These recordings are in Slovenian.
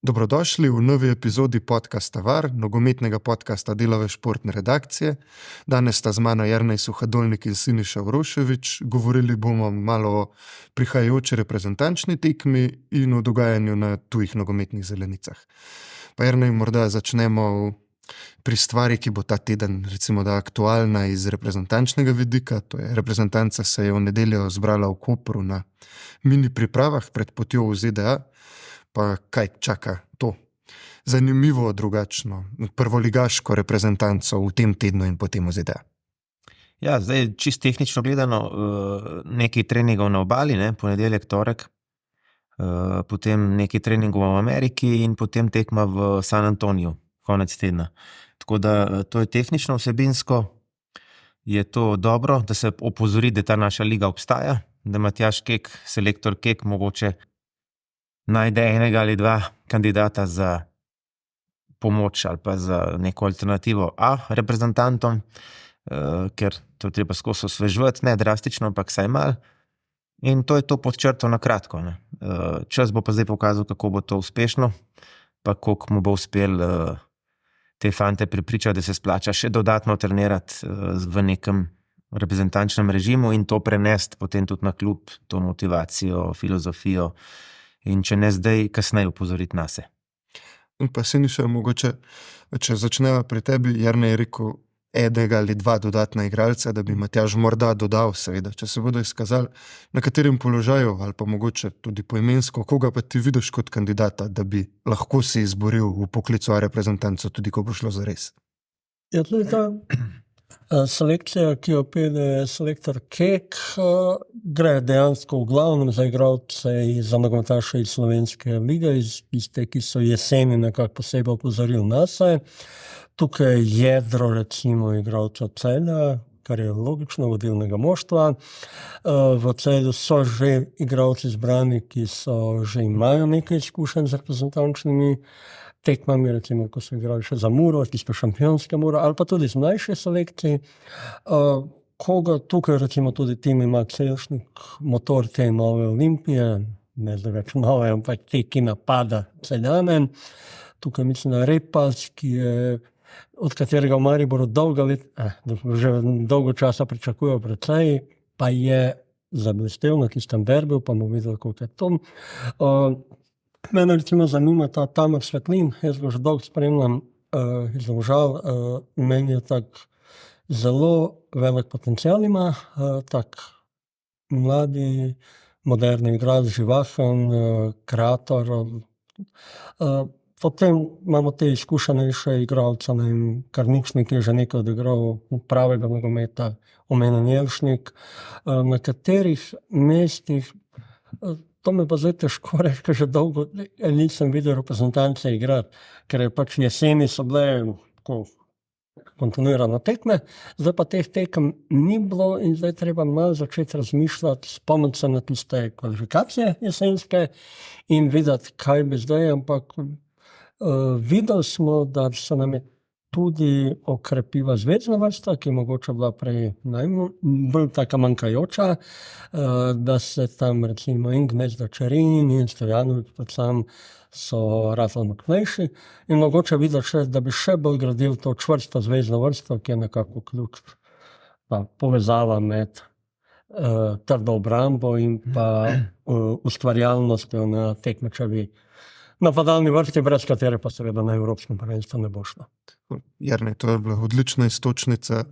Dobrodošli v novi epizodi podcasta VAR, nogometnega podcasta Delove športne redakcije. Danes sta z mano Jernej Suhadolnik in Siniša Uroševič. Govorili bomo malo o prihajajoči reprezentančni tekmi in o dogajanju na tujih nogometnih zelenicah. Pa Jernej, morda začnemo pri stvari, ki bo ta teden recimo da aktualna iz reprezentančnega vidika. To je, reprezentanca se je v nedeljo zbrala v Kopru na mini pripravah pred potjo v ZDA. Pa kaj čaka to zanimivo, drugačno, prvoligaško reprezentanco v tem tednu in potem v ZDA? Ja, zdaj čisto tehnično gledano nekaj treningov na obali, ponedeljek, torek, potem nekaj treningov v Ameriki in potem tekma v San Antoniju, konec tedna. Tako da to je tehnično, vsebinsko je to dobro, da se opozori, da ta naša liga obstaja, da Matjaž Kek, selektor Kek, mogoče najde enega ali dva kandidata za pomoč ali pa za neko alternativo reprezentantom, ker to treba skozi osveževati, ne drastično, ampak saj malo. In to je to pod črto na kratko. Čas bo pa zdaj pokazal, kako bo to uspešno, pa koliko mu bo uspel te fante prepričati, da se splača še dodatno trenirati v nekem reprezentančnem režimu in to prenesti potem tudi na klub, to motivacijo, filozofijo. In če ne zdaj, kasneje opozoriti nase. In pa Siniša, mogoče, če začneva pri tebi, Jernej je rekel enega ali dva dodatna igralca, da bi Matjaž morda dodal, seveda, če se bodo izkazali, na katerem položaju, ali pa mogoče tudi poimensko, koga pa ti vidiš kot kandidata, da bi lahko si izboril v poklicu reprezentanco, tudi ko bo šlo zares? Ja, to je ta selekcija, ki jo pelje selektor Kek, gre dejansko v glavnem za igralce za nogometaše iz slovenske lige, iz te, ki so jeseni nekako posebej opozorili nase. Tukaj jedro recimo igralca Celja, kar je logično, vodilnega moštva. V Celju so že igralci zbrani, ki so že imajo nekaj izkušenj z reprezentančnimi tekmami, recimo, ko so igrali še za Muro, tisto šampionske Muro, ali pa tudi z mlajše selekcije. Koga tukaj, recimo, tudi Timi Makselšnik, motor te nove Olimpije, ne zdaj več nove, ampak te, ki napada Celjane. Tukaj mislim na Repas, ki je, od katerega v Mariboru že dolgo časa pričakujejo precej, pa je zablestel na tistem derbiju, pa bomo videli, koliko je to. Mene recimo zanima ta Tamer Svetlin, jaz ga že dolgo spremljam, izložal, meni je tak zelo velik potencial ima, tak mladi, moderni igralec, živahen, kreator. Potem imamo te izkušenejše igralce, Karničnik je že nekaj odigral pravega nogometa, omenjen Jelšnik, na katerih mestih. To me pa zdaj težko reči, ker že dolgo nisem videl reprezentance igrati, ker je pač jeseni so bile kontinuirano tekme, zdaj pa teh tekem ni bilo in zdaj treba malo začeti razmišljati, spomniti se na tiste kvalifikacije jesenske in videti, kaj bi zdaj, ampak videli smo, da se nam je tudi okrepila zvezna vrsta, ki je mogoče bila prej najbolj taka manjkajoča, da se tam recimo in Gnezda Čerin in Stojanović predvsem so ratali močnejši in mogoče videti še, da bi še bolj gradil to čvrsto zvezno vrsto, ki je nekako ključ, povezava med trdo obrambo in pa ustvarjalnostjo na tekmečevi napadalni vrsti, brez katere pa seveda na evropskem prvenstvu ne bo šlo. Jernej, to je bila odlična iztočnica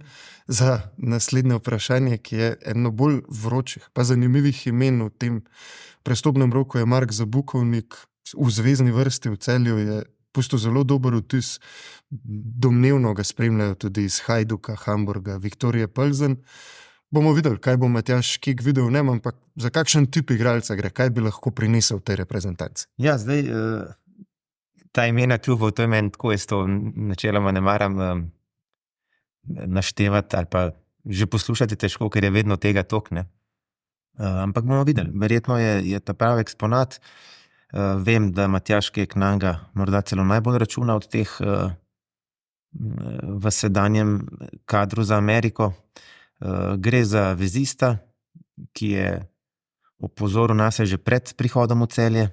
za naslednje vprašanje, ki je eno bolj vročih, pa zanimivih imen v tem prestopnem roku je Mark Zabukovnik, v zvezni vrsti v Celju je pustil zelo dober vtis, domnevno ga spremljajo tudi iz Hajduka, Hamburga, Viktorije Plzen. Bomo videli, kaj bo Matjaž Kek videl v njem, ampak za kakšen tip igralca gre, kaj bi lahko prinesel v tej reprezentanci? Ja, zdaj ta imena klubov, to je meni tako, jaz to načeloma ne maram naštevati ali pa že poslušati težko, ker je vedno tega toliko, ne. Ampak bomo videli, verjetno je ta pravi eksponat. Vem, da Matjaž Kek nanj morda celo najbolj računa od teh v sedanjem kadru za Ameriko. Gre za vezista, ki je opozoril nase že pred prihodom v Celje,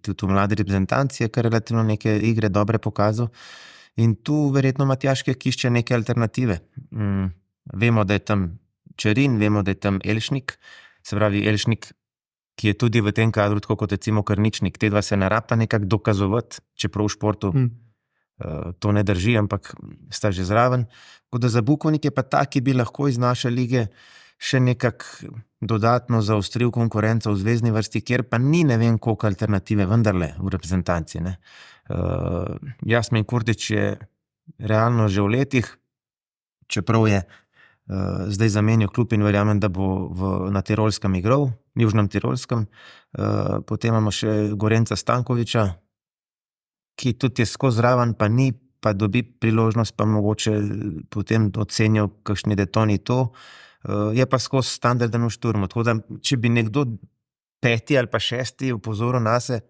tudi v mladi reprezentanci je kar relativno neke igre dobre pokazal. In tu verjetno Matjaž Kek išče neke alternative. Vemo, da je tam Čerin, vemo, da je tam Elšnik, se pravi Elšnik, ki je tudi v tem kadru, tako kot recimo Krničnik, te dva se ne rabita nekako dokazovati, čeprav v športu to ne drži, ampak sta že zraven. Tako da za Bukovnik je pa ta, ki bi lahko iz naše lige še nekako dodatno zaostril konkurenco v zvezni vrsti, kjer pa ni ne vem koliko alternative vendarle v reprezentanci. Jasmin Kurtić je realno že v letih, čeprav je zdaj zamenjal klub in verjamem, da bo na Tirolskem igral, Južnem Tirolskem. Potem imamo še Gorenca Stankoviča, ki tudi je skozi zraven, pa ni, pa dobi priložnost, pa mogoče potem ocenil, kakšni detoni to. Je pa skozi standarden v šturmu. Tako da, če bi nekdo 5. ali pa 6. opozoril nase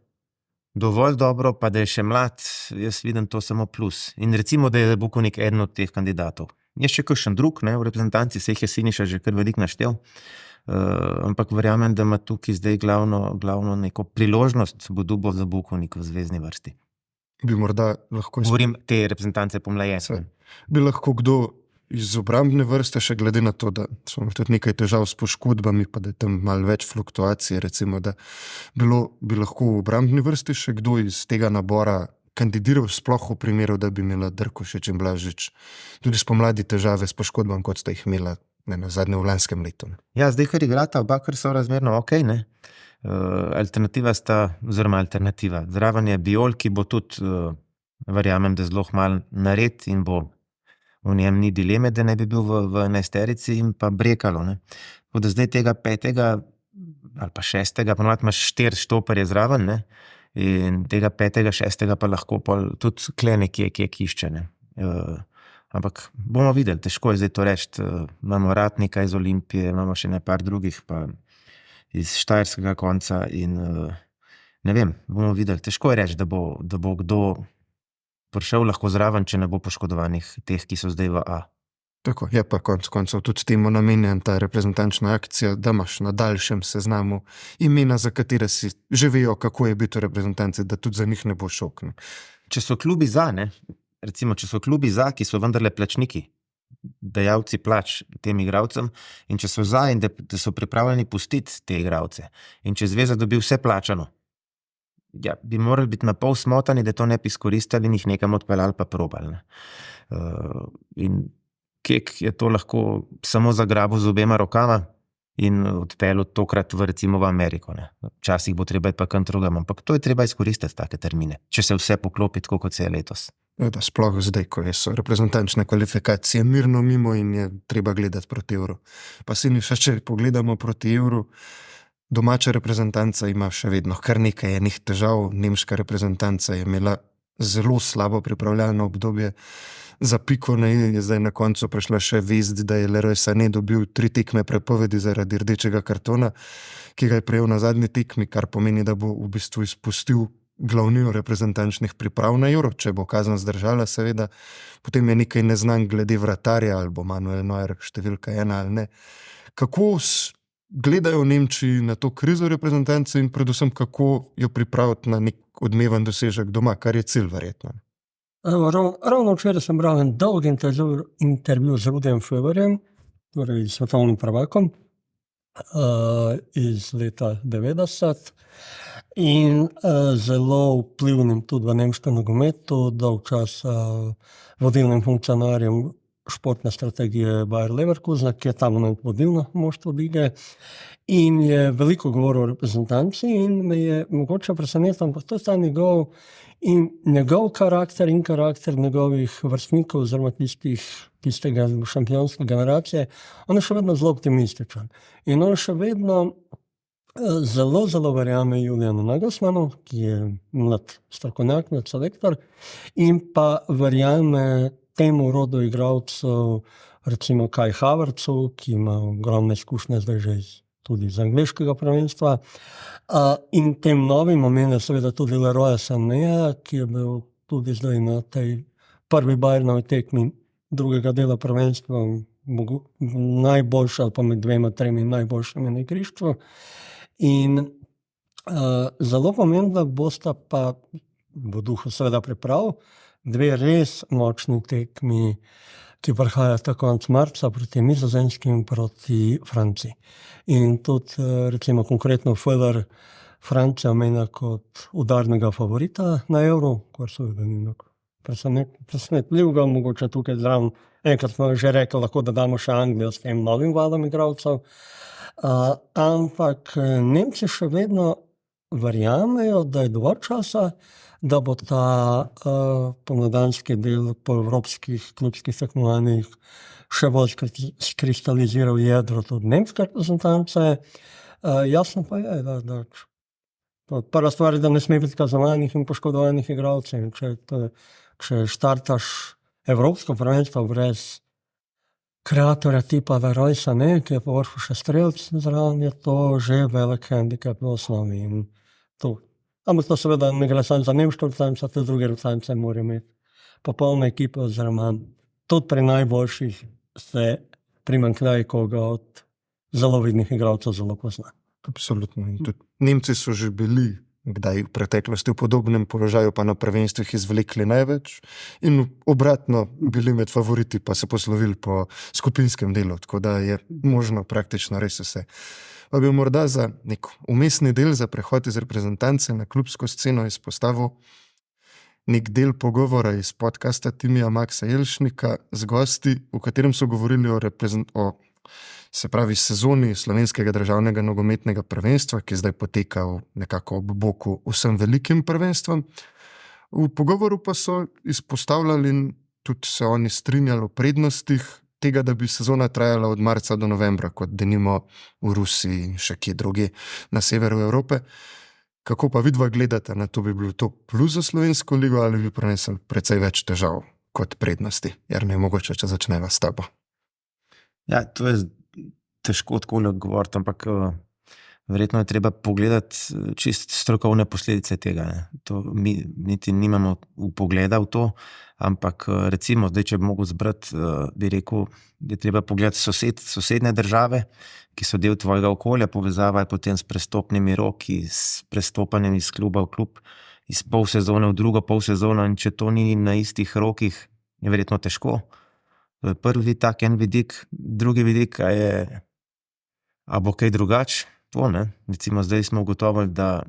dovolj dobro, pa da je še mlad, jaz vidim to samo plus. In recimo, da je Bukovnik eden od teh kandidatov. Je še kakšen drug, v reprezentanci, se jih je Siniša že kar veliko naštel, ampak verjamem, da ima tukaj zdaj glavno neko priložnost bo dobil za Bukovnik v zvezni vrsti. Bi morda lahko Govorim te reprezentance pomlajene. Bi lahko kdo iz obrambne vrste, še glede na to, da smo tudi nekaj težav s poškodbami, pa da je tam malo več fluktuacije, recimo, da bi lahko v obrambni vrsti še kdo iz tega nabora kandidiral sploh v primeru, da bi imela Drkošič in Blažič tudi spomladi težave s poškodbami, kot sta jih imela na zadnje v lanskem letu. Ja, zdaj kar igrata oba, kar so razmerno ok, Alternativa. Zraven je Bijol, ki bo tudi, verjamem, da zelo malo nared in bo v njem ni dileme, da ne bi bil v 11-terici, in pa Brekalo. Tako da zdaj tega 5. ali pa 6. ponovadi imaš 4 štoperje zraven, in tega 5., 6. pa lahko tudi kle nekje kišče. Ampak bomo videli, težko je zdaj to reči. Imamo Ratnika iz Olimpije, imamo še par drugih, pa iz štajerskega konca in ne vem, bomo videli. Težko je reči, da bo kdo prišel lahko zraven, če ne bo poškodovanih teh, ki so zdaj v A. Tako, je pa konec koncev tudi temu namenjen ta reprezentančna akcija, da imaš na daljšem seznamu imena, za katere si že vejo, kako je biti v reprezentanci, da tudi za njih ne bo šok. Če so klubi za, recimo, če so klubi za, ki so vendarle plačniki, dajalci plač tem igralcem, in če so za in da so pripravljeni pustiti te igralce, in če zveza dobi vse plačano, bi morali biti na pol smotani, da to ne bi izkoristili in jih nekam odpeljali pa probali. In Kek je to lahko samo zagrabil z obema rokama in odpeljal tokrat recimo v Ameriko. Včasih bo treba iti pa kam drugam, ampak to je treba izkoristiti take termine, če se vse poklopi tako, kot se je letos. Da, sploh zdaj, ko so reprezentančne kvalifikacije mirno mimo in je treba gledati proti Evru. Pa Siniša, če pogledamo proti Evru, domača reprezentanca ima še vedno kar nekaj enih težav. Nemška reprezentanca je imela zelo slabo pripravljalno obdobje. Za piko na i je zdaj na koncu prišla še vest, da je Leroy Sané dobil 3 tekme prepovedi zaradi rdečega kartona, ki ga je prejel na zadnji tekmi, kar pomeni, da bo v bistvu izpustil glavnino reprezentančnih priprav na Euro, če bo kazen zdržala, seveda. Potem je nekaj neznan glede vratarja, ali bo Manuel Neuer številka 1 ali ne. Kako gledajo Nemčiji na to krizo reprezentance in predvsem kako jo pripraviti na nek odmeven dosežek doma, kar je cilj verjetno? Ravno včeraj sem bral en dolg intervju z Rudijem Föberjem, torej svetovnim prvakom iz leta 90 in zelo vplivnim tudi v nemškem nogometu, dolg čas vodilnim funkcionarjem športne strategije Bayer Leverkusen, ki je tam vodilno moštvo lige, in je veliko govoril o reprezentanci in me je mogoče presenetil, ampak to je ta njegov karakter in karakter njegovih vrstnikov oziroma tistega šampionske generacije. On je še vedno zelo optimističen in on še vedno zelo verjame Julianu Nagelsmannu, ki je mlad strokovnjak, mlad selektor, in pa verjame temu rodu igralcev, recimo Kai Havertzu, ki ima ogromne izkušnje zdaj že tudi iz angleškega prvenstva, in tem novim, omenja seveda tudi Leroya Sanéja, ki je bil tudi zdaj na tej prvi Bayernovi tekmi drugega dela prvenstva najboljša ali pa med 2, 3 najboljšimi na igrišču. In Zelo pomembna bosta pa v duhu seveda priprav dve res močni tekmi, ki prihajata konec marca proti Nizozemski in proti Franciji. In tudi recimo konkretno Federer Francija omenja kot udarnega favorita na Euro, kar seveda ni presenetljivega, mogoče tukaj zraven. Enkrat smo že rekli, lahko dodamo še Anglijo s tem novim valom igralcev. Ampak Nemci še vedno verjamejo, da je dovolj časa, da bo ta pomladanski del po evropskih klubskih tekmovanjih še bolj skristaliziral jedro tudi nemške reprezentance. Jasno pa je, da prva stvar je, da ne sme biti kazovanih in poškodovanih igralcev. Če štartaš evropsko prvenstvo brez kreatorja tipa Leroy Sané, ki je po vrhu še strelec zraven, je to že velik handicap v osnovi. Ampak to seveda ne gre samo za nemške reprezentance, tudi druge reprezentance morajo imeti popolne ekipe, oziroma tudi pri najboljših se primanjkljaj koga od zelo vidnih igralcev zelo pozna. Absolutno. In tudi Nemci so že bili kdaj v preteklosti v podobnem položaju, pa na prvenstvih izvlekli največ in obratno bili med favoriti, pa se poslovili po skupinskem delu, tako da je možno praktično res vse. Pa bi morda za nek umestni del za prehod iz reprezentance na klubsko sceno izpostavil nek del pogovora iz podcasta Timija Maxa Jelšnika z gosti, v katerem so govorili o sezoni slovenskega državnega nogometnega prvenstva, ki zdaj poteka nekako ob boku vsem velikim prvenstvom. V pogovoru pa so izpostavljali in tudi se oni strinjali o prednostih tega, da bi sezona trajala od marca do novembra, kot denimo v Rusiji in še kje druge na severu Evrope. Kako pa vidva gledate na to, bi bilo to plus za slovensko ligo ali bi prinesel precej več težav kot prednosti? Jer ne mogoče, če začneva s tabo. Ja, to je težko takole odgovoriti, ampak verjetno je treba pogledati čist strokovne posledice tega. To mi niti nimamo vpogleda v to, ampak recimo, zdaj, če bi mogel zbrati, bi rekel, da je treba pogledati sosednje države, ki so del tvojega okolja, povezava je potem s prestopnimi roki, s prestopanjem iz kluba v klub, iz polsezone v drugo polsezono, in če to ni na istih rokih, je verjetno težko. To je prvi tak en vidik, drugi vidik, a bo kaj drugače? Recimo zdaj smo ugotovili, da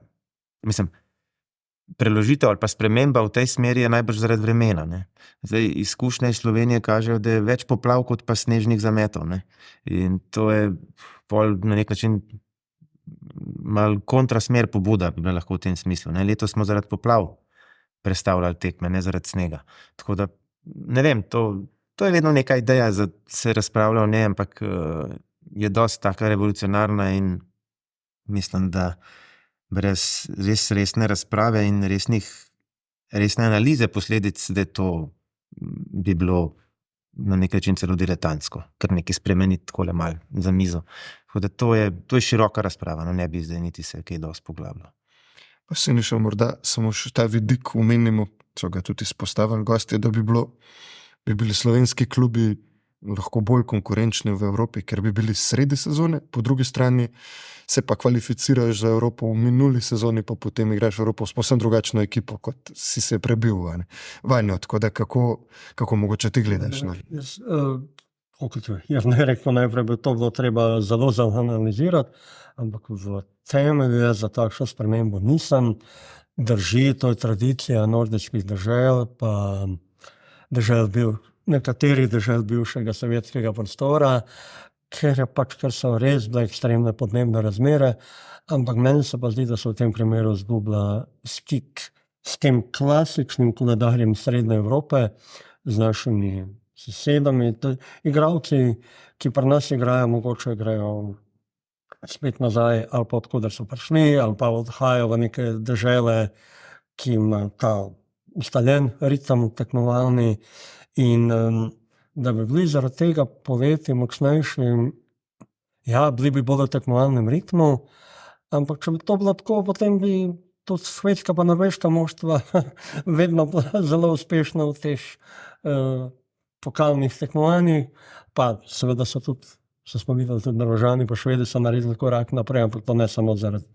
preložitev ali pa sprememba v tej smeri je najbrž zaradi vremena. Zdaj izkušnje iz Slovenije kažejo, da je več poplav kot pa snežnih zametov. In to je pol na nek način malo kontrasmer pobuda, bi bila lahko v tem smislu. Letos smo zaradi poplav prestavljali tekme, ne zaradi snega. Tako da, ne vem, to je vedno neka ideja, da se razpravlja o njej, ampak je dosti taka revolucionarna in mislim, da brez resne razprave in resne analize posledic, da to bi bilo na nek način celo diletantsko, kar nekaj spremeniti takole malo za mizo. Tako da to je široka razprava, ne bi zdaj niti se kaj dosti poglabljal. Pa se ni šel morda samo še ta vidik omenimo, so ga tudi izpostavili gosti, da bi bili slovenski klubi lahko bolj konkurenčni v Evropi, ker bi bili sredi sezone, po drugi strani se pa kvalificiraš za Evropo v minuli sezoni, pa potem igraš Evropo s povsem drugačno ekipo, kot si se prebil vanjo. Tako da kako mogoče ti gledaš? Jaz ne rekel, najprej bi to bilo treba zelo analizirati, ampak v temelju jaz za takšno spremembo nisem. Drži, to je tradicija nordičkih dežel, pa nekaterih dežel bivšega sovjetskega prostora, ker so res bile ekstremne podnebne razmere, ampak meni se pa zdi, da so v tem primeru izgubila stik s tem klasičnim koledarjem Srednje Evrope, z našimi sosedami. Igralci, ki pri nas igrajo, mogoče grejo spet nazaj, ali pa odkuder so prišli, ali pa odhajajo v neke dežele, ki ima ta ustaljen ritem tekmovalni, in da bi bili zaradi tega poleti močnejši, bili bi bolj v tekmovalnem ritmu, ampak če bi to bilo tako, potem bi tudi švedska pa norveška moštva vedno bila zelo uspešna v teh pokalnih tekmovanjih, pa seveda smo videli tudi Norvežani, pa Švedi so naredili korak naprej, ampak to ne samo zaradi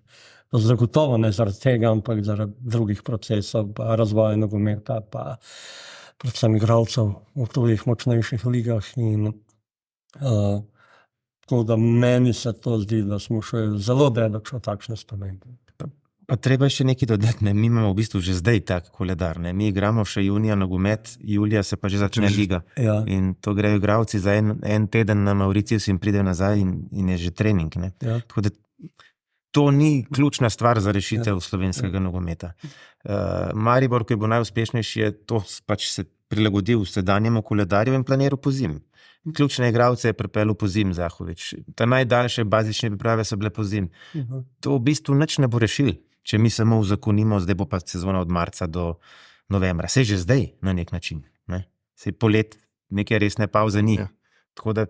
zagotovo ne zaradi tega, ampak zaradi drugih procesov, pa razvoja nogometa, pa predvsem igralcev v tujih močnejših ligah. In tako da meni se to zdi, da smo še zelo daleč od takšne spremembe. Pa treba še nekaj dodati, ne? Mi imamo v bistvu že zdaj tak koledar, ne? Mi igramo še junija nogomet, julija se pa že začne liga. Ja. In to grejo igralci za en teden na Mauritius in pridejo nazaj in je že trening. Ne? Ja. Tako da to ni ključna stvar za rešitev slovenskega nogometa. Maribor, ki bo najuspešnejši, je to pač se prilagodil sedanjemu koledarju in planiral po zimi. Ključne igralce je pripeljal po zim Zahovič. Ta najdaljše bazične priprave so bile po zim. To v bistvu nič ne bo rešil, če mi samo uzakonimo, zdaj bo pa sezona od marca do novembra. Sej že zdaj na nek način. Ne? Sej polet neke resne pauze ni. Ja. Tako da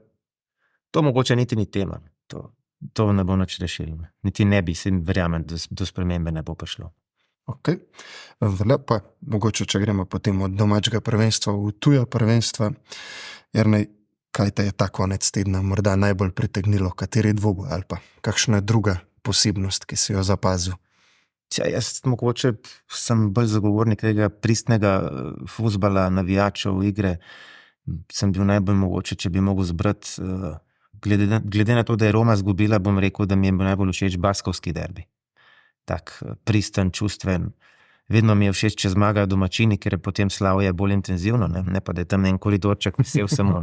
to mogoče niti ni tema. To ne bo nič rešil. Niti ne bi, se verjamem, do spremembe ne bo prišlo. Ok, vendar pa mogoče, če gremo potem od domačega prvenstva v tuja prvenstva, Jernej, kaj te je ta konec tedna morda najbolj pritegnilo, kateri dvoboj ali pa kakšna druga posebnost, ki si jo zapazil? Jaz mogoče sem bolj zagovornik tega pristnega fuzbala, navijačev, igre. Sem bil najbolj mogoče, če bi mogel zbrati, glede na to, da je Roma zgubila, bom rekel, da mi je najbolj všeč baskovski derbi. Tak pristen, čustven. Vedno mi je všeč, če zmagajo domačini, ker je potem slavje bolj intenzivno, ne pa da je tam en koridorček vesel samo.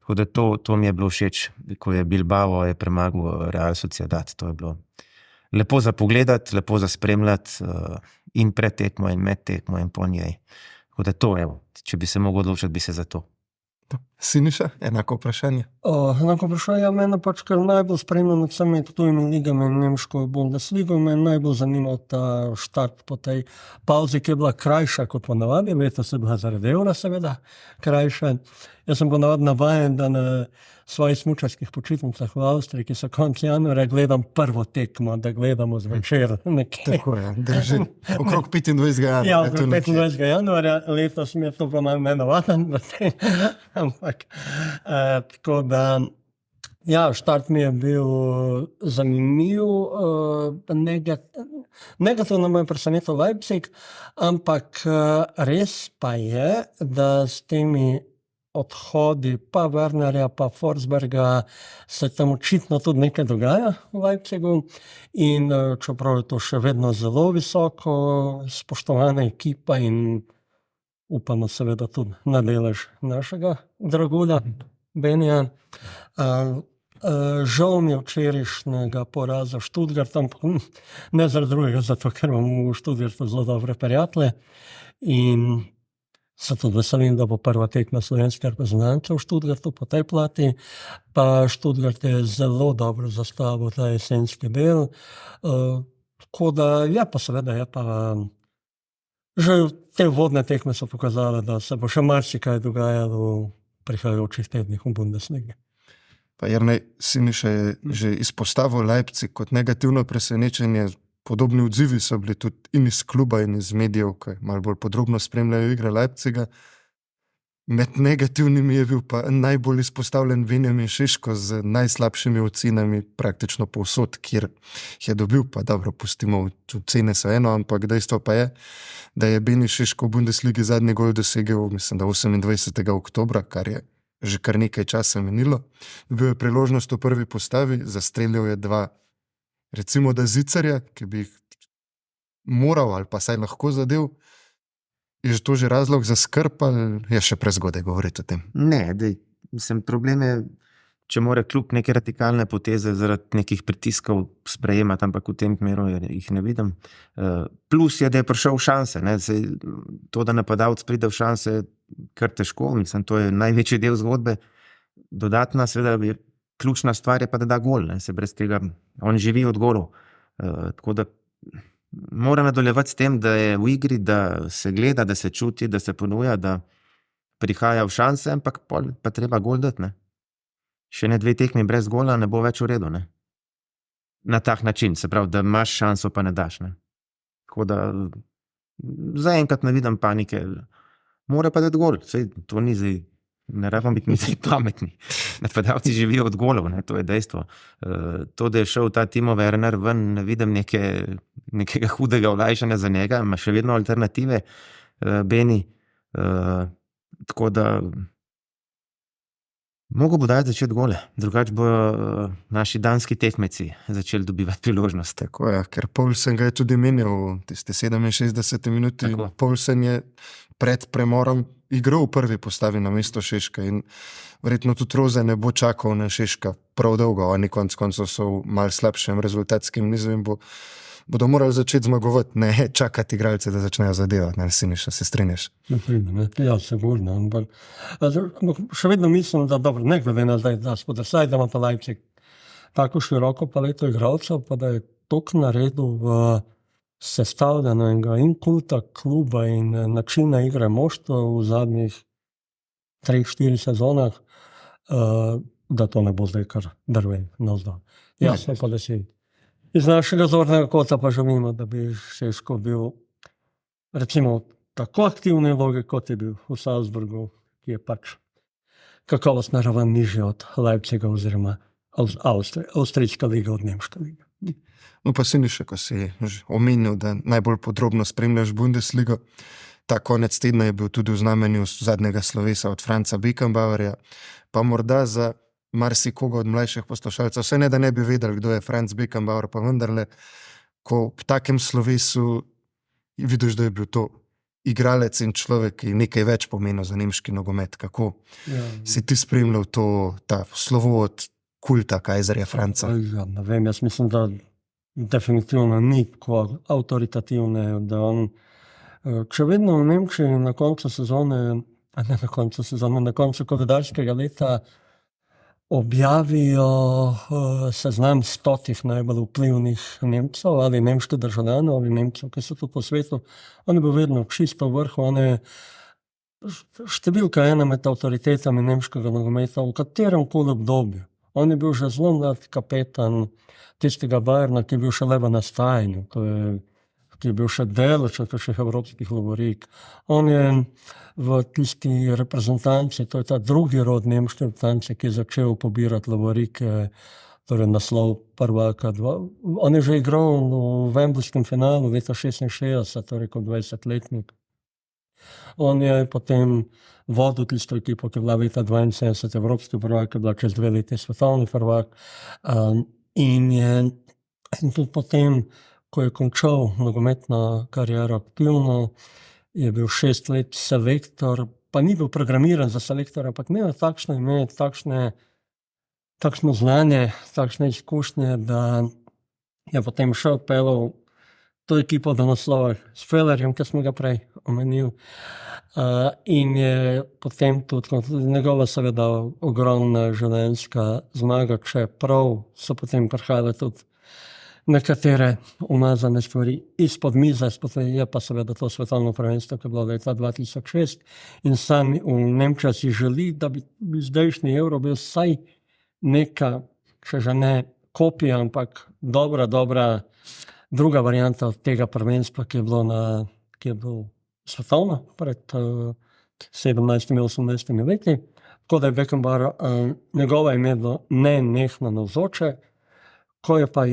Tako da to mi je bilo všeč, ko je Bilbao je premagal Real Sociedad. To je bilo lepo za pogledati, lepo za spremljati in pred tekmo in med tekmo in po njej. Tako da to, evo, če bi se mogel odločiti, bi se za to. Siniša, enako vprašanje? Enako vprašanje, mene pač kar najbolj spremljam nad vsemi tujimi ligami in nemško Bundesligo, me najbolj zanimal ta štart po tej pauzi, ki je bila krajša kot ponavadi, letos je bila zaradi Eura seveda krajša. Jaz sem ponavadi navajen, da na svojih smučarskih počitnicah v Avstriji, ki so konec januarja, gledam prvo tekmo, da gledamo zvečer nekje. Tako je, drži. Okrog 25. januarja. Ja, okrog 25. januarja, letos mi je to pa malo nenavaden, ampak tako da, ja, štart mi je bil zanimiv, negativno me je presenetil Leipzig, ampak res pa je, da s temi odhodi pa Wernerja, pa Forsberga se tam očitno tudi nekaj dogaja v Leipzigu in čeprav je to še vedno zelo visoko spoštovana ekipa in upamo seveda tudi na delež našega dragulja Benija. Žal mi je včerajšnjega poraza Stuttgartom, ne zaradi drugega, zato ker imam v Stuttgartu zelo dobre prijatelje in se tudi veselim, da bo prva tekma slovenske reprezentance v Stuttgartu po tej plati, pa Stuttgart je zelo dobro zastavil ta jesenski del, tako da je pa seveda, je pa že te vodne tekme so pokazale, da se bo še marsikaj dogajalo v prihajajočih tednih v Bundesligi. Pa Jernej, Siniša je že izpostavil Leipzig kot negativno presenečenje. Podobni odzivi so bili tudi in iz kluba in iz medijev, ki malo bolj podrobno spremljajo igre Leipziga. Med negativnimi je bil pa najbolj izpostavljen Benjamin Šeško z najslabšimi ocenami praktično povsod, kjer je dobil, pa dobro, pustimo, ocene so eno, ampak dejstvo pa je, da je Beni Šeško v Bundesligi zadnji gol dosegel, mislim, da 28. oktobra, kar je že kar nekaj časa menilo. Bil je priložnost v prvi postavi, zastrelil je dva, recimo da zicarja, ki bi jih moral ali pa saj lahko zadev. Je to že razlog za skrb ali je še prezgodaj govoriti o tem? Ne, mislim, problem je, če mora klub neke radikalne poteze zaradi nekih pritiskov sprejemati, ampak v tem primeru jih ne vidim. Plus je, da je prišel v šanse. Ne? To, da napadalec pride v šanse, kar težko, mislim, to je največji del zgodbe. Dodatna, seveda, ključna stvar je pa, da da gol, ne? Se brez tega, on živi od golov. Tako da mora nadaljevati s tem, da je v igri, da se gleda, da se čuti, da se ponuja, da prihaja v šanse, ampak pa treba gol dati, ne. Še ne 2 tekmi brez gola ne bo več v redu, ne. Na tak način, se pravi, da imaš šanso, pa ne daš, ne. Tako da zaenkrat ne vidim panike. Mora pa dati gol, saj to ni zdaj, ne rabimo biti mi zdaj pametni. Napadalci živijo od golov, ne, to je dejstvo. To, da je šel ta Timo Werner ven, ne vidim neke nekega hudega olajšanja za njega, ima še vedno alternative, Beni. Tako da mogo bo dati začeti gole, drugače bojo naši danski tekmeci začeli dobivati priložnost. Tako je, ker Poulsen ga je tudi menjal v tiste 67 minuti. Tako. Poulsen je pred premorom igral v prvi postavi na mesto Šeška in verjetno tudi Roze ne bo čakal na Šeška prav dolgo. Oni konec koncev so v malo slabšem rezultatskem nizu in bodo morali začeti zmagovati, ne čakati igralce, da začnejo zadevati. Ne, Siniša, se strinjaš? Ja, sigurno. Ampak še vedno mislim, da dobro, ne glede na zdaj, da spodrsaj, da ima pa Leipzig tako široko paleto igralcev, pa da je toliko naredil v sestavljanega in kulta kluba in načina igre moštva v zadnjih 3-4 sezonah, da to ne bo zdaj kar drvel navzdol. Jasno pa, da si iz našega zornega kota pa želimo, da bi Šeško bil recimo tako aktivne vloge, kot je bil v Salzburgu, ki je pač kakovostna raven nižja od Leipziga oziroma Avstrijska liga od Nemška liga. No pa Siniša, ko si že omenil, da najbolj podrobno spremljaš Bundesligo, ta konec tedna je bil tudi v znamenju zadnjega slovesa od Franza Beckenbauerja, pa morda za marsikoga od mlajših poslušalcev, vse ne, da ne bi vedeli, kdo je Franz Beckenbauer, pa vendarle, ko v takem slovesu vidiš, da je bil to igralec in človek, ki nekaj več pomenil za nemški nogomet. Kako si ti spremljal ta slovo od kulta Kaiserja Franca? Ja, ne vem, jaz mislim, da definitivno ni tako avtoritativne, da on, če vedno v Nemčiji na koncu sezone, na koncu koledarskega leta objavijo seznam 100 najbolj vplivnih Nemcev ali nemških državljanov ali Nemcev, ki so tu po svetu. On je bil vedno čisto v vrhu, on je številka ena med avtoritetami nemškega nogometa v katerem koli obdobju. On je bil že zelo mlad kapetan tistega Bayerna, ki je bil še le v nastajanju, ki je bil še deleč od teh evropskih lovorik. On je v tisti reprezentanci, to je ta drugi rod nemške reprezentance, ki je začel pobirati lovorike, torej naslov prvaka. On je že igral v wemblejskem finalu leta 66, torej kot 20-letnik. On je potem vodil tisto ekipo, ki je bila leta 72 evropski prvak, ki je bila čez 2 leti svetovni prvak. In tudi potem, ko je končal nogometno kariero aktivno, je bil 6 let selektor, pa ni bil programiran za selektora, ampak imel takšno ime, takšno znanje, takšne izkušnje, da je potem še odpeljal to ekipo do naslova s Fellerjem, ki smo ga prej omenili. In je potem tudi njegova seveda ogromna življenjska zmaga, čeprav so potem prihajale tudi nekatere umazane stvari izpod mize, je pa seveda to svetovno prvenstvo, ki je bilo leta 2006 in sami v Nemčiji si želi, da bi zdajšnji Euro bil vsaj neka, če že ne kopija, ampak dobra druga varianta od tega prvenstva, ki je bilo svetovno pred 17-18 leti. Tako da je Beckenbauer njegova ime bilo nenehno navzoče. Ko je pa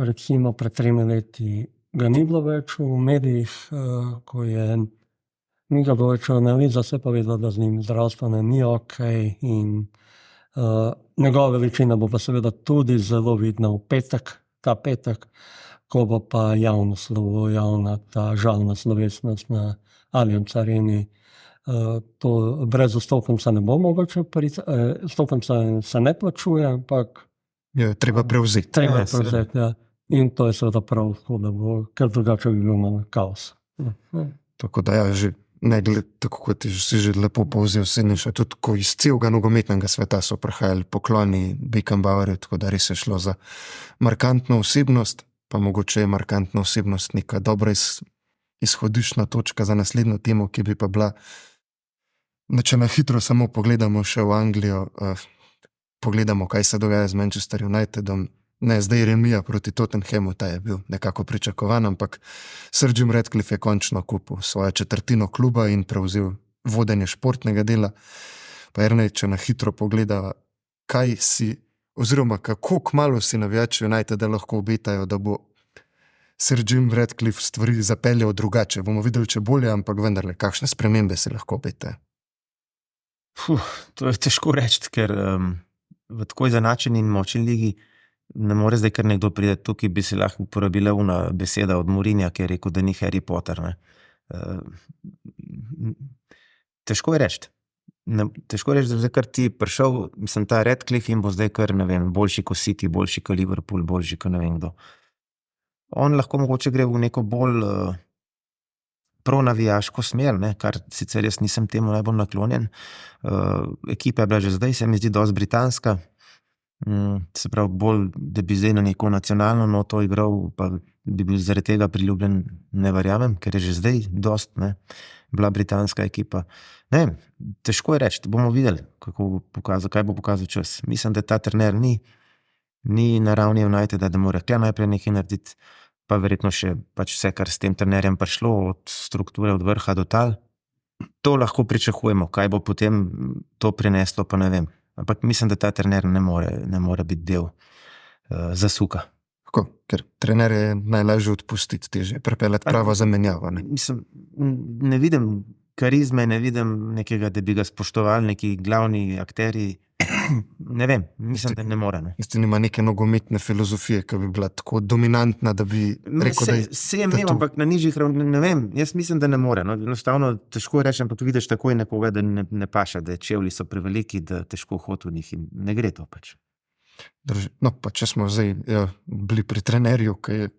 recimo pred 3 leti ga ni bilo več v medijih, ko je ni ga bilo več v analiza, se pa vedelo, da z njim zdravstveno ni okej in njegova veličina bo pa seveda tudi zelo vidna v petek, ta petek, ko bo pa javna ta žalna slovesnost na Allianz Areni. To brez vstopnic ne bo mogoče, vstopnica se ne plačuje, ampak Je treba prevzeti. Ja. In to je seveda prav, da bo, ker drugače bi bil malo kaos. Tako da že ne glede, tako kot si že lepo povzel, Siniša, tudi ko iz celega nogometnega sveta so prihajali pokloni Beckenbauerju, tako da res je šlo za markantno osebnost, pa mogoče je markantna osebnost neka dobra izhodiščna točka za naslednjo temo, ki bi pa bila, če na hitro samo pogledamo še v Anglijo, pogledamo, kaj se dogaja z Manchester Unitedom. Ne, zdaj remija proti Tottenhamu, ta je bil nekako pričakovan, ampak Sir Jim Ratcliffe je končno kupil svojo četrtino kluba in prevzel vodenje športnega dela. Pa Jernej, če na hitro pogledava, kaj si, oziroma kako kmalu si navijači Uniteda lahko obetajo, da bo Sir Jim Ratcliffe stvari zapeljal drugače. Bomo videli, če bolje, ampak vendarle, kakšne spremembe se lahko obete? To je težko reči, ker v tako izenačeni in močni ligi ne more zdaj, ker nekdo pride tukaj, bi se lahko uporabila una beseda od Mourinha, ki je rekel, da ni Harry Potter. Ne. Težko je reči. Težko je reči, da je zdaj kar ti prišel, mislim, ta Ratcliffe in bo zdaj kar, ne vem, boljši kot City, boljši kot Liverpool, boljši kot ne vem kdo. On lahko mogoče gre v neko bolj pronavijaško smer, ne, kar sicer jaz nisem temu najbolj naklonjen. Ekipa je bila že zdaj, se mi zdi dosti britanska, se pravi bolj, da bi zdaj na neko nacionalno noto igral, pa bi bil zaradi tega priljubljen, ne verjamem, ker je že zdaj dosti, ne, bila britanska ekipa. Ne vem, težko je reči, bomo videli, kaj bo pokazal čas. Mislim, da ta trener ni na ravni Uniteda, da mora najprej nekaj narediti, pa verjetno še pač vse, kar s tem trenerjem prišlo, od strukture, od vrha do tal. To lahko pričakujemo, kaj bo potem to prineslo, pa ne vem. Ampak mislim, da ta trener ne more biti del zasuka. Tako, ker trener je najlažje odpustiti, težje prepeljati pravo zamenjavo. Ne? Mislim, ne vidim karizme, ne vidim nekega, da bi ga spoštovali neki glavni akteri. Ne vem, mislim, da ne more. Ne. Isti nima neke nogometne filozofije, ki bi bila tako dominantna, da bi rekel, da je... Se je imel, ampak na nižjih ravneh, ne vem, jaz mislim, da ne more. No. Enostavno težko je reči, ampak vidiš takoj nekoga, da ne paša, da čevlji so preveliki, da težko hodi v njih in ne gre to pač. No, pa če smo zdaj bili pri trenerju, ki je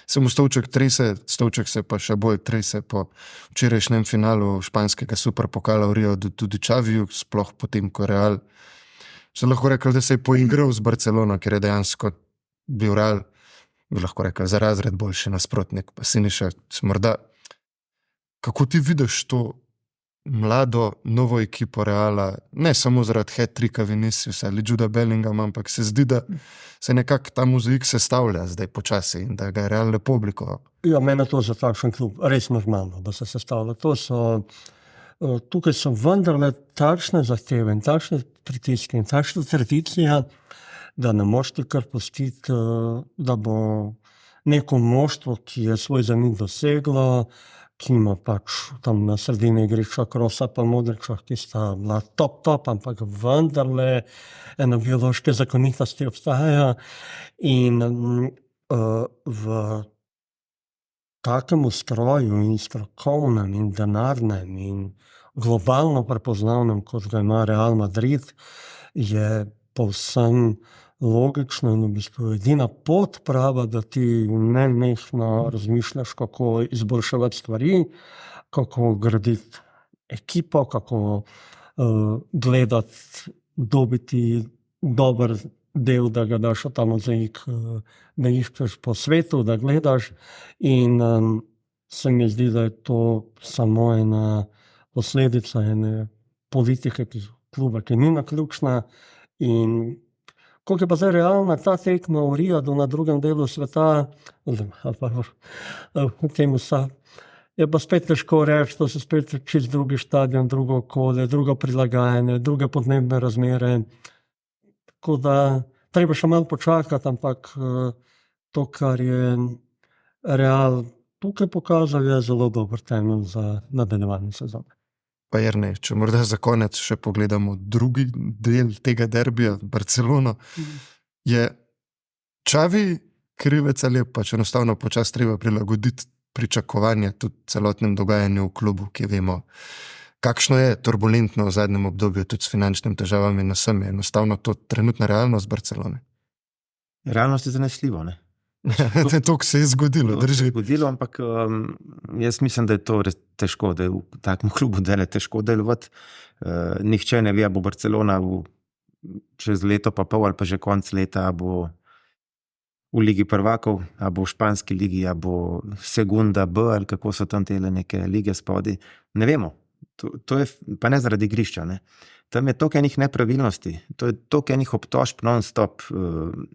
se mu stolček se pa še bolj trese po včerajšnjem finalu španskega superpokala v Rio tudi Xaviju, sploh potem, ko Real se lahko rekel, da se je poigral z Barcelono, ker je dejansko bil Real, bi lahko rekel, za razred boljši nasprotnik, pa Siniša, morda, kako ti vidiš to mlado, novo ekipo Reala, ne samo zaradi hat-tricka Viniciusa ali Juda Bellinghama, ampak se zdi, da se nekako ta mozaik sestavlja zdaj počasi in da ga je Real lepo oblikoval. Ja, mene to za takšen klub res normalno, da se sestavlja. Tukaj so vendarle takšne zahteve in takšne pritiske in takšna tradicija, da ne moreš ti kar pustiti, da bo neko moštvo, ki je svoj zamik doseglo, ki ima pač tam na sredini igrišča Krosa pa Modrića, ki sta bila top, ampak vendarle ena biološke zakonitosti obstaja in v takem ustroju in strokovnem in denarnem in globalno prepoznavnem, kot ga ima Real Madrid, je povsem logično in v bistvu edina pot prava, da ti nenehno razmišljaš, kako izboljševati stvari, kako graditi ekipo, kako gledati, dobiti dober del, da ga daš v ta mozaik, da iščeš po svetu, da gledaš in se mi zdi, da je to samo ena posledica ene politike kluba, ki ni naključna in koliko je pa zdaj realna ta tekma v Rijadu na drugem delu sveta, je pa spet težko reči, to so spet čist drugi stadion, drugo okolje, drugo prilagajanje, druge podnebne razmere. Tako da treba še malo počakati, ampak to, kar je Real tukaj pokazal, je zelo dober temelj za nadaljevanje sezone. Pa Jernej, če morda za konec še pogledamo drugi del tega derbija, Barcelono, je Xavi krivec ali je pač enostavno počas treba prilagoditi pričakovanje tudi celotnem dogajanju v klubu, ki vemo, kakšno je turbulentno v zadnjem obdobju tudi s finančnimi težavami na vsem, je enostavno to trenutna realnost Barcelone. Realnost je zanesljivo, ne? To, ko se je zgodilo, drži. Zgodilo, ampak jaz mislim, da je to res težko, da je v takem klubu dele težko delovati. Nihče ne ve, a bo Barcelona čez leto pa pol ali pa že konc leta, a bo v Ligi prvakov, a bo v španski ligi, a bo Segunda B ali kako so tam tele neke lige spodaj. Ne vemo. To je pa ne zaradi igrišča, ne. Tam je toliko enih nepravilnosti, to je toliko enih obtožb non-stop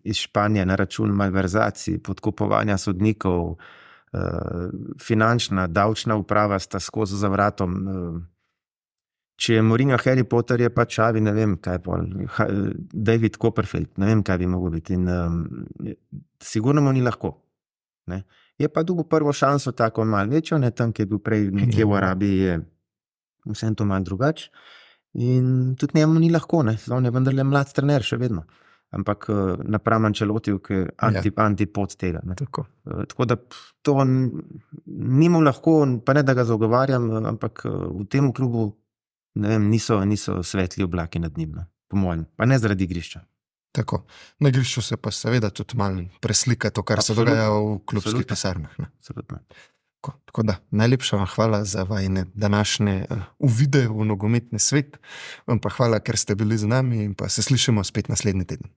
iz Španije na račun malverzacij, podkupovanja sodnikov, finančna, davčna uprava sta skozi za vratom. Če je Mourinho Harry Potter, je pa Xavi, ne vem, kaj pa, David Copperfield, ne vem, kaj bi mogel biti. In sigurno mu ni lahko. Ne. Je pa dobil prvo šanso, tako malo večjo, ne, tam, ki je bil prej nekje v Arabiji, je vsem to malo drugače. In tudi njemu ni lahko, ne. On je vendarle mlad trener še vedno. Ampak napram Ancelotiju, ki je antipod tega. Ne. Tako. Tako da to ni mu lahko, pa ne da ga zagovarjam, ampak v tem klubu ne vem, niso svetli oblaki nad njim, no, po mojem. Pa ne zaradi igrišča. Tako. Na igrišču se pa seveda tudi malo preslika to, kar se Absolutno. dogaja v klubskih Absolutno. pisarnah. Ne. Absolutno. Tako da, najlepša vam hvala za vajine današnje uvide v nogometni svet. Vam pa hvala, ker ste bili z nami in pa se slišimo spet naslednji teden.